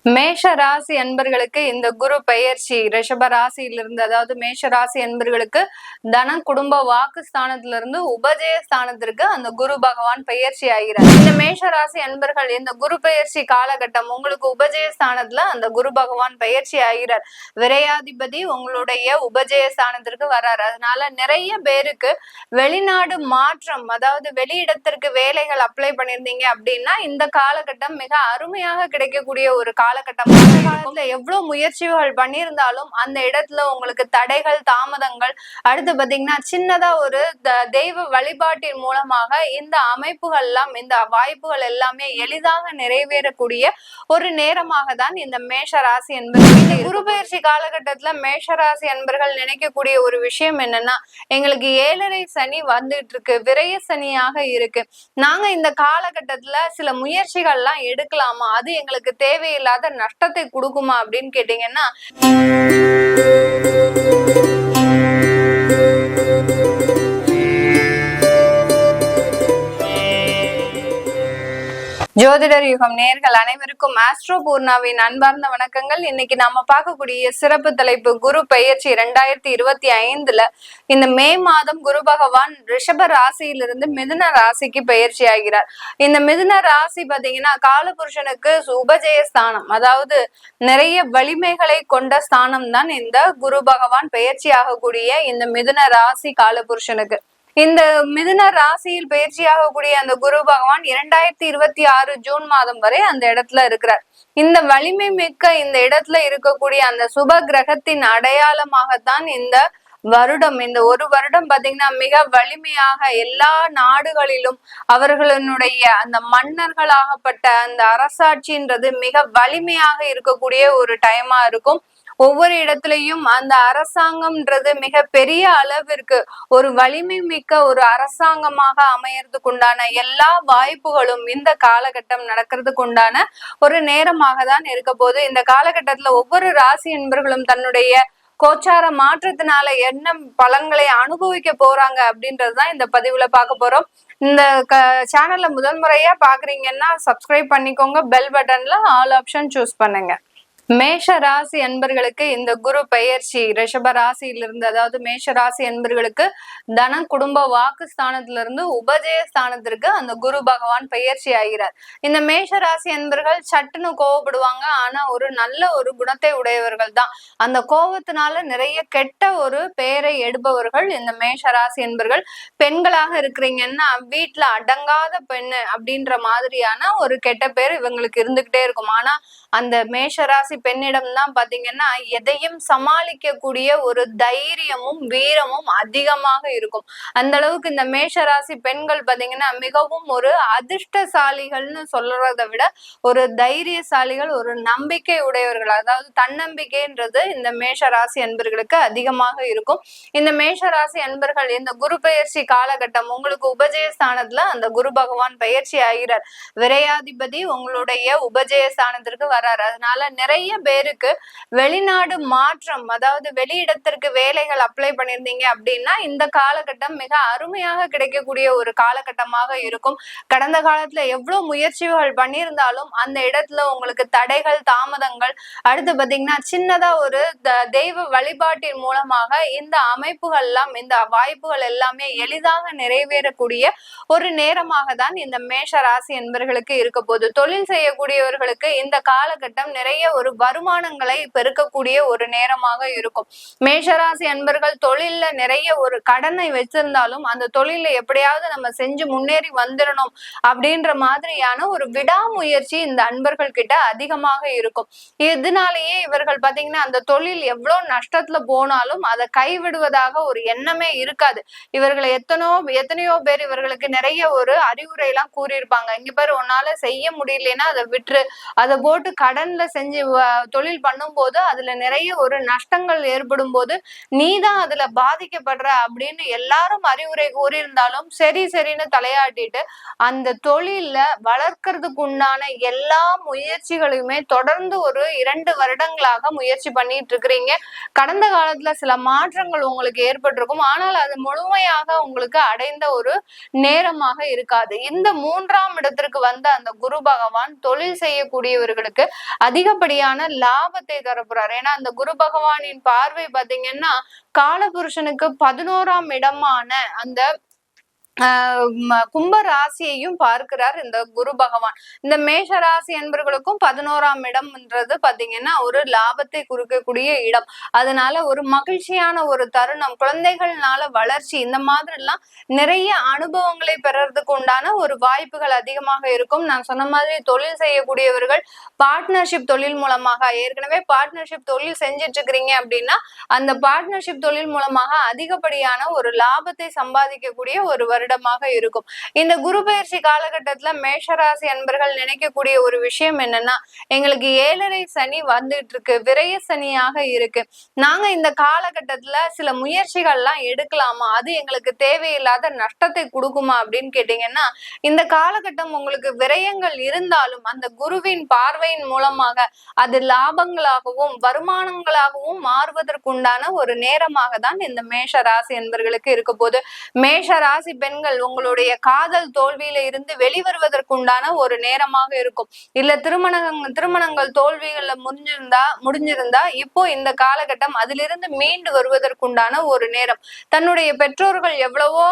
மேஷ ராசி அன்பர்களுக்கு இந்த குரு பெயர்ச்சி ரிஷப ராசியிலிருந்து, அதாவது மேஷ ராசி அன்பர்களுக்கு தன குடும்ப வாக்கு ஸ்தானத்திலிருந்து உபஜய ஸ்தானத்திற்கு அந்த குரு பகவான் பெயர்ச்சி ஆகிறார். இந்த மேஷ ராசி அன்பர்கள் இந்த குரு பெயர்ச்சி காலகட்டம் உங்களுக்கு உபஜய ஸ்தானத்துல அந்த குரு பகவான் பெயர்ச்சி ஆகிறார். விரையாதிபதி உங்களுடைய உபஜய ஸ்தானத்திற்கு வர்றாரு. அதனால நிறைய பேருக்கு வெளிநாடு மாற்றம், அதாவது வெளியிடத்திற்கு வேலைகள் அப்ளை பண்ணியிருந்தீங்க அப்படின்னா இந்த காலகட்டம் மிக அருமையாக கிடைக்கக்கூடிய ஒரு காலகட்டம். காலத்துல எவ்வளவு முயற்சிகள் பண்ணியிருந்தாலும் அந்த இடத்துல உங்களுக்கு தடைகள், தாமதங்கள், அடுத்து பாத்தீங்கன்னா சின்னதா ஒரு தெய்வ வழிபாட்டின் மூலமாக இந்த அமைப்புகள் எல்லாம், இந்த வாய்ப்புகள் எல்லாமே எளிதாக நிறைவேறக்கூடிய ஒரு நேரமாக தான் இந்த மேஷ ராசி என்பது. குரு பயிற்சி காலகட்டத்துல மேஷ ராசி அன்பர்கள் நினைக்கக்கூடிய ஒரு விஷயம் என்னன்னா, எங்களுக்கு 7.5 சனி வந்துட்டு இருக்கு, விரைய சனியாக இருக்கு, நாங்க இந்த காலகட்டத்துல சில முயற்சிகள்லாம் எடுக்கலாமா, அது எங்களுக்கு தேவையில்லாத நஷ்டத்தை கொடுக்குமா அப்படின்னு கேட்டீங்கன்னா, ஜோதிடர் யுகம் நேர்கள் அனைவருக்கும் ஆஸ்ட்ரோ பூர்ணாவின் அன்பார்ந்த வணக்கங்கள். இன்னைக்கு நாம பார்க்கக்கூடிய சிறப்பு தலைப்பு குரு பெயர்ச்சி 2025 இந்த மே மாதம் குரு பகவான் ரிஷப ராசியிலிருந்து மிதுன ராசிக்கு பெயர்ச்சி ஆகிறார். இந்த மிதுன ராசி பாத்தீங்கன்னா காலபுருஷனுக்கு உபஜய ஸ்தானம், அதாவது நிறைய வலிமைகளை கொண்ட ஸ்தானம் தான் இந்த குரு பகவான் பெயர்ச்சி ஆகக்கூடிய இந்த மிதுன ராசி காலபுருஷனுக்கு. இந்த மிதுன ராசியில் பயிற்சியாகக்கூடிய அந்த குரு பகவான் 2026 ஜூன் மாதம் வரை அந்த இடத்துல இருக்கிறார். இந்த வலிமை மிக்க இந்த இடத்துல இருக்கக்கூடிய அந்த சுப கிரகத்தின் அடையாளமாகத்தான் இந்த வருடம், இந்த ஒரு வருடம் பாத்தீங்கன்னா மிக வலிமையாக எல்லா நாடுகளிலும் அவர்களுடைய அந்த மன்னர்களாகப்பட்ட அந்த அரசாட்சின்றது மிக வலிமையாக இருக்கக்கூடிய ஒரு டைமா இருக்கும். ஒவ்வொரு இடத்துலயும் அந்த அரசாங்கம்ன்றது மிக பெரிய அளவிற்கு ஒரு வலிமை மிக்க ஒரு அரசாங்கமாக அமையறதுக்கு உண்டான எல்லா வாய்ப்புகளும் இந்த காலகட்டம் நடக்கிறதுக்கு உண்டான ஒரு நேரமாக தான் இருக்க போது. இந்த காலகட்டத்துல ஒவ்வொரு ராசி என்பர்களும் தன்னுடைய கோச்சார மாற்றத்தினால என்ன பலன்களை அனுபவிக்க போறாங்க அப்படின்றதுதான் இந்த பதிவுல பார்க்க போறோம். இந்த சேனல்ல முதல் முறையா பாக்குறீங்கன்னா சப்ஸ்கிரைப் பண்ணிக்கோங்க, பெல் பட்டன்ல ஆல் ஆப்ஷன் சூஸ் பண்ணுங்க. மேஷ ராசி அன்பர்களுக்கு இந்த குரு பெயர்ச்சி ரிஷப ராசியிலிருந்து, அதாவது மேஷ ராசி அன்பர்களுக்கு தன குடும்ப வாக்கு ஸ்தானத்திலிருந்து உபஜய ஸ்தானத்திற்கு அந்த குரு பகவான் பெயர்ச்சி ஆகிறார். இந்த மேஷ ராசி அன்பர்கள் சட்டுன்னு கோவப்படுவாங்க, ஆனா ஒரு நல்ல ஒரு குணத்தை உடையவர்கள் தான். அந்த கோபத்தினால நிறைய கெட்ட ஒரு பெயரை எடுப்பவர்கள் இந்த மேஷ ராசி அன்பர்கள். பெண்களாக இருக்கிறீங்கன்னா வீட்டுல அடங்காத பெண்ணு அப்படின்ற மாதிரியான ஒரு கெட்ட பேர் இவங்களுக்கு இருந்துகிட்டே இருக்கும். ஆனா அந்த மேஷ ராசி பெண்ணிடம் தான் பாத்தீங்கன்னா எதையும் சமாளிக்க கூடிய ஒரு தைரியமும் வீரமும் அதிகமாக இருக்கும். அந்த அளவுக்கு இந்த மேஷ ராசி பெண்கள் பாத்தீங்கன்னா மிகவும் ஒரு அதிர்ஷ்டசாலிகள்னு சொல்றதை விட ஒரு தைரியசாலிகள், ஒரு நம்பிக்கை உடையவர்கள், அதாவது தன்னம்பிக்கைன்றது இந்த மேஷ ராசி அன்பர்களுக்கு அதிகமாக இருக்கும். இந்த மேஷ ராசி அன்பர்கள் இந்த குரு பெயர்ச்சி காலகட்டம் உங்களுக்கு உபஜய ஸ்தானத்துல அந்த குரு பகவான் பெயர்ச்சி ஆகிறார். விரையாதிபதி உங்களுடைய உபஜய ஸ்தானத்திற்கு வர்றாரு. அதனால நிறைய பேருக்கு வெளிநாடு மாற்றம், அதாவது வெளியிடத்திற்கு வேலைகள் அப்ளை பண்ணியிருந்தீங்க அப்படின்னா இந்த காலகட்டம் மிக அருமையாக கிடைக்கக்கூடிய ஒரு காலகட்டமாக இருக்கும். கடந்த காலத்துல எவ்வளவு முயற்சிகள் பண்ணியிருந்தாலும் அந்த இடத்துல உங்களுக்கு தடைகள், தாமதங்கள், அடுத்து பாத்தீங்கன்னா சின்னதா ஒரு தெய்வ வழிபாட்டின் மூலமாக இந்த அமைப்புகள் எல்லாம், இந்த வாய்ப்புகள் எல்லாமே எளிதாக நிறைவேறக்கூடிய ஒரு நேரமாக தான் இந்த மேஷ ராசி என்பர்களுக்கு இருக்க போது. தொழில் செய்யக்கூடியவர்களுக்கு இந்த காலகட்டம் நிறைய ஒரு வருமானங்களை பெருக்கக்கூடிய ஒரு நேரமாக இருக்கும். மேஷராசி அன்பர்கள் தொழில்ல நிறைய ஒரு கடனை வச்சிருந்தாலும் அந்த தொழில எப்படியாவது நம்ம செஞ்சு முன்னேறி வந்துடணும் அப்படின்ற மாதிரியான ஒரு விடாமுயற்சி இந்த அன்பர்கள் கிட்ட அதிகமாக இருக்கும். இதனாலேயே இவர்கள் பாத்தீங்கன்னா அந்த தொழில் எவ்வளவு நஷ்டத்துல போனாலும் அதை கைவிடுவதாக ஒரு எண்ணமே இருக்காது. இவர்களை எத்தனையோ பேர் இவர்களுக்கு நிறைய ஒரு அறிவுரை எல்லாம் கூறியிருப்பாங்க. இங்க பேர் உன்னால செய்ய முடியலன்னா அதை விட்டுரு, அதை போட்டு கடன்ல செஞ்சு தொழில் பண்ணும்போது அதுல நிறைய ஒரு நஷ்டங்கள் ஏற்படும் போது நீதான் அதுல பாதிக்கப்படுற அப்படின்னு எல்லாரும் அறிவுரை கூறியிருந்தாலும் சரி சரின்னு தலையாட்டிட்டு அந்த தொழில்ல வளர்க்கறதுக்கு உண்டான எல்லா முயற்சிகளையுமே தொடர்ந்து ஒரு 2 வருடங்களாக முயற்சி பண்ணிட்டு இருக்கிறீங்க. கடந்த காலத்துல சில மாற்றங்கள் உங்களுக்கு ஏற்பட்டிருக்கும். ஆனால் அது முழுமையாக உங்களுக்கு அடைந்த ஒரு நேரமாக இருக்காது. இந்த 3ஆம் இடத்திற்கு வந்த அந்த குரு பகவான் தொழில் செய்யக்கூடியவர்களுக்கு அதிகப்படியான லாபத்தை தரப்போறாரு. ஏன்னா அந்த குரு பகவானின் பார்வை பாத்தீங்கன்னா காலபுருஷனுக்கு 11ஆம் இடமான அந்த கும்ப ராசியையும் பார்க்கிறார் இந்த குரு பகவான். இந்த மேஷ ராசி என்பவர்களுக்கும் 11ஆம் இடம்ன்றது பாத்தீங்கன்னா ஒரு லாபத்தை கொடுக்கக்கூடிய இடம். அதனால ஒரு மகிழ்ச்சியான ஒரு தருணம், குழந்தைகள்னால வளர்ச்சி, இந்த மாதிரி எல்லாம் நிறைய அனுபவங்களை பெறறதுக்கு உண்டான ஒரு வாய்ப்புகள் அதிகமாக இருக்கும். நான் சொன்ன மாதிரி தொழில் செய்யக்கூடியவர்கள் பார்ட்னர்ஷிப் தொழில் மூலமாக, ஏற்கனவே பார்ட்னர்ஷிப் தொழில் செஞ்சிட்டு இருக்கிறீங்க அப்படின்னா அந்த பார்ட்னர்ஷிப் தொழில் மூலமாக அதிகப்படியான ஒரு லாபத்தை சம்பாதிக்கக்கூடிய ஒரு வருடமாக இருக்கும். இந்த குரு பயிற்சி காலகட்டத்துல மேஷராசி அன்பர்கள் நினைக்கக்கூடிய ஒரு விஷயம் என்னன்னா, எங்களுக்கு 7.5 சனி வந்துட்டு இருக்கு, விரய சனியாக இருக்கு, நாங்க இந்த காலகட்டத்துல சில முயற்சிகள்லாம் எடுக்கலாமா, அது எங்களுக்கு தேவையில்லாத நஷ்டத்தை கொடுக்குமா அப்படின்னு கேட்டீங்கன்னா, இந்த காலகட்டம் உங்களுக்கு விரயங்கள் இருந்தாலும் அந்த குருவின் பார்வையின் மூலமாக அது லாபங்களாகவும் வருமானங்களாகவும் மாறுவதற்குண்டான ஒரு நேரமாக தான் இந்த மேஷ ராசி என்பர்களுக்கு இருக்க போது. மேஷ ராசி பெண்கள் உங்களுடைய காதல் தோல்வியில இருந்து வெளிவருவதற்குண்டான ஒரு நேரமாக இருக்கும். இல்ல திருமணங்கள் தோல்விகள்ல முடிஞ்சிருந்தா இப்போ இந்த காலகட்டம் அதிலிருந்து மீண்டு வருவதற்குண்டான ஒரு நேரம். தன்னுடைய பெற்றோர்கள் எவ்வளவோ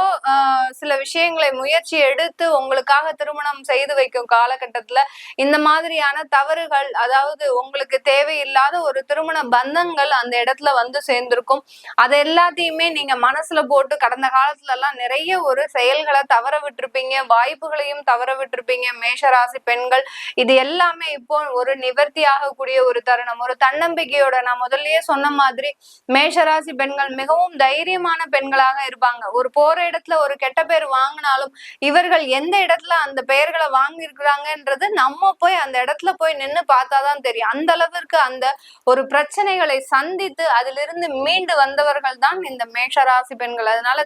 சில விஷயங்களை முயற்சி எடுத்து உங்களுக்காக திருமணம் செய்து வைக்கும் காலகட்டத்துல இந்த மாதிரியான தவறுகள், அதாவது உங்களுக்கு தேவையில்லாத ஒரு திருமண பந்தங்கள் அந்த இடத்துல வந்து சேர்ந்திருக்கும். அது எல்லாத்தையுமே நீங்க மனசுல போட்டு கடந்த காலத்துல எல்லாம் நிறைய ஒரு செயல்களை தவற விட்டுருப்பீங்க, வாய்ப்புகளையும் தவற விட்டுருப்பீங்க மேஷராசி பெண்கள். இது எல்லாமே இப்போ ஒரு நிவர்த்தி ஆகக்கூடிய ஒரு தருணம், ஒரு தன்னம்பிக்கையோட. நான் முதல்லயே சொன்ன மாதிரி மேஷராசி பெண்கள் மிகவும் தைரியமான பெண்களாக இருப்பாங்க. ஒரு போற இடத்துல ஒரு கெட்ட பேர் வாங்கினாலும் இவர்கள் எந்த இடத்துல அந்த பெயர்களை வாங்கி இருக்கிறாங்கன்றது நம்ம போய் அந்த இடத்துல போய் நின்று பார்த்தாதான் தெரியும். அந்த அளவிற்கு அந்த ஒரு பிரச்சனைகளை சந்தித்து அதிலிருந்து மீண்டு வந்தவர்கள் தான் இந்த மேஷராசி பெண்கள். அதனால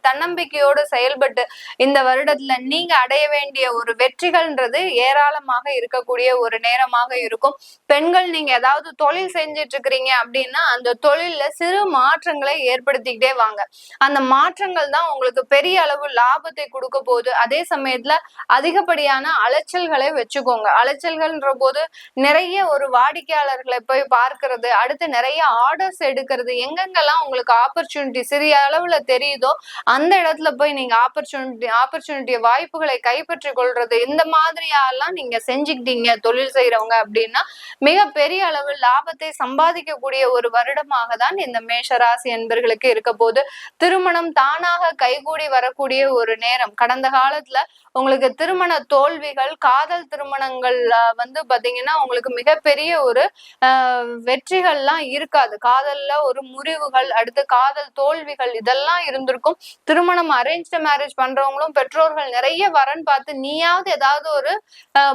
தன்னம்பிக்கையோடு செயல்பட்டு இந்த வருடத்துல நீங்க அடைய வேண்டிய ஒரு வெற்றிகள்ன்றது ஏராளமாக இருக்கக்கூடிய ஒரு நேரமாக இருக்கும். பெண்கள் நீங்க ஏதாவது தொழில் செஞ்சிட்டு இருக்கிறீங்க அப்படின்னா அந்த தொழில்ல சிறு மாற்றங்களை ஏற்படுத்திக்கிட்டே வாங்க. அந்த மாற்றங்கள் தான் உங்களுக்கு பெரிய அளவு லாபத்தை கொடுக்க போகுது. அதே சமயத்துல அதிகப்படியான அலைச்சல்களை வச்சுக்கோங்க. அலைச்சல்கள்ன்ற போது நிறைய ஒரு வாடிக்கையாளர்களை போய் பார்க்கிறது, அடுத்து நிறைய ஆர்டர்ஸ் எடுக்கிறது, எங்கெங்கெல்லாம் உங்களுக்கு ஆப்பர்ச்சுனிட்டி சிறிய அளவுல தெரியுதோ அந்த இடத்துல போய் நீங்க ஆப்பர்ச்சுனிட்டி வாய்ப்புகளை கைப்பற்றி கொள்றது, இந்த மாதிரியெல்லாம் நீங்க செஞ்சுக்கிட்டீங்க தொழில் செய்யறவங்க அப்படின்னா மிக பெரிய அளவு லாபத்தை சம்பாதிக்கக்கூடிய ஒரு வருடமாக தான் இந்த மேஷராசி என்பர்களுக்கு இருக்க போது. திருமணம் தானாக கைகூடி வரக்கூடிய ஒரு நேரம். கடந்த காலத்துல உங்களுக்கு திருமண தோல்விகள், காதல் திருமணங்கள் வந்து பாத்தீங்கன்னா உங்களுக்கு மிகப்பெரிய ஒரு வெற்றிகள்லாம் இருக்காது. காதல்ல ஒரு முறிவுகள், அடுத்து காதல் தோல்விகள் இதெல்லாம் இருந்திருக்கும். திருமணம் அரேஞ்ச் மேரேஜ் பண்றவங்களும் பெற்றோர்கள் நிறைய வரன் பார்த்து நீயாவது ஏதாவது ஒரு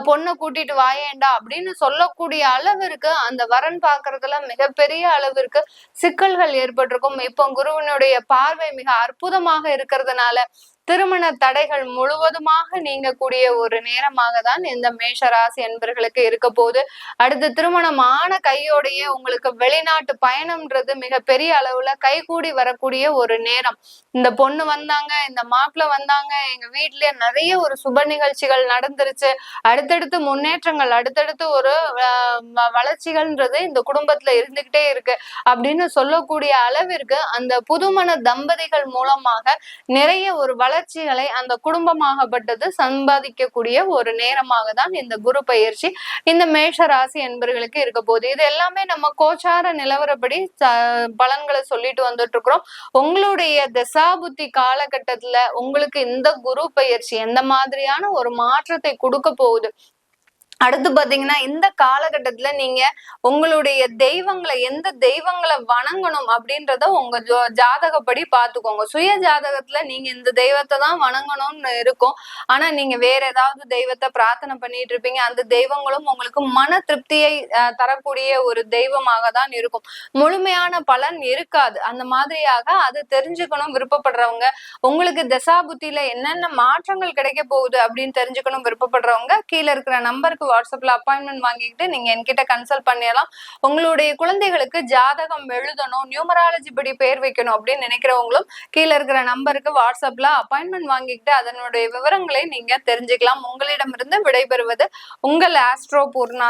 பொண்ணை கூட்டிட்டு வாயேண்டா அப்படின்னு சொல்லக்கூடிய அளவிற்கு அந்த வரன் பார்க்கறதுல மிகப்பெரிய அளவிற்கு சிக்கல்கள் ஏற்பட்டிருக்கும். இப்போ குருவினுடைய பார்வை மிக அற்புதமாக இருக்கிறதுனால திருமண தடைகள் முழுவதுமாக நீங்கக்கூடிய ஒரு நேரமாக தான் இந்த மேஷராசி என்பர்களுக்கு இருக்க போது. அடுத்து திருமணம் ஆன கையோடையே உங்களுக்கு வெளிநாட்டு பயணம்ன்றது மிக பெரிய அளவுல கைகூடி வரக்கூடிய ஒரு நேரம். இந்த பொண்ணு வந்தாங்க, இந்த மாப்பிள்ளை வந்தாங்க, எங்க வீட்லயே நிறைய ஒரு சுப நிகழ்ச்சிகள் நடந்துருச்சு, அடுத்தடுத்து முன்னேற்றங்கள், அடுத்தடுத்து ஒரு வளர்ச்சிகள்ன்றது இந்த குடும்பத்துல இருந்துகிட்டே இருக்கு அப்படின்னு சொல்லக்கூடிய அளவிற்கு அந்த புதுமண தம்பதிகள் மூலமாக நிறைய ஒரு வளர்ச்சிகளை அந்த குடும்பமாகப்பட்டது சம்பாதிக்கக்கூடிய ஒரு நேரமாக தான் இந்த குரு பயிற்சி இந்த மேஷ ராசி என்பர்களுக்கு இருக்க போகுது. இது எல்லாமே நம்ம கோச்சார நிலவரப்படி பலன்களை சொல்லிட்டு வந்துட்டு இருக்கிறோம். உங்களுடைய தசாபுத்தி காலகட்டத்துல உங்களுக்கு இந்த குரு பயிற்சி எந்த மாதிரியான ஒரு மாற்றத்தை கொடுக்க போகுது, அடுத்து பாத்தீங்கன்னா இந்த காலகட்டத்துல நீங்க உங்களுடைய தெய்வங்களை எந்த தெய்வங்களை வணங்கணும் அப்படின்றத உங்க ஜாதகப்படி பாத்துக்கோங்க. சுய ஜாதகத்துல நீங்க இந்த தெய்வத்தை தான் வணங்கணும்னு இருக்கும். ஆனா நீங்க வேற ஏதாவது தெய்வத்தை பிரார்த்தனை பண்ணிட்டு இருப்பீங்க. அந்த தெய்வங்களும் உங்களுக்கு மன திருப்தியை தரக்கூடிய ஒரு தெய்வமாக தான் இருக்கும். முழுமையான பலன் இருக்காது. அந்த மாதிரியாக அது தெரிஞ்சுக்கணும் விருப்பப்படுறவங்க, உங்களுக்கு தசாபுத்தியில என்னென்ன மாற்றங்கள் கிடைக்க போகுது அப்படின்னு தெரிஞ்சுக்கணும் விருப்பப்படுறவங்க கீழே இருக்கிற நம்பருக்கு வாட்ஸ்அப்ல அப்பாயின்மெண்ட் வாங்கிக்கிட்டு நீங்க என்கிட்ட கன்சல்ட் பண்ணிடலாம். உங்களுடைய குழந்தைகளுக்கு ஜாதகம் எழுதணும், நியூமராலஜி படி பேர் வைக்கணும் அப்படின்னு நினைக்கிறவங்களும் கீழே இருக்கிற நம்பருக்கு வாட்ஸ்அப்ல அப்பாயின்மெண்ட் வாங்கிக்கிட்டு அதனுடைய விவரங்களை நீங்க தெரிஞ்சுக்கலாம். உங்களிடமிருந்து விடைபெறுவது உங்கள் ஆஸ்ட்ரோ பூர்ணா.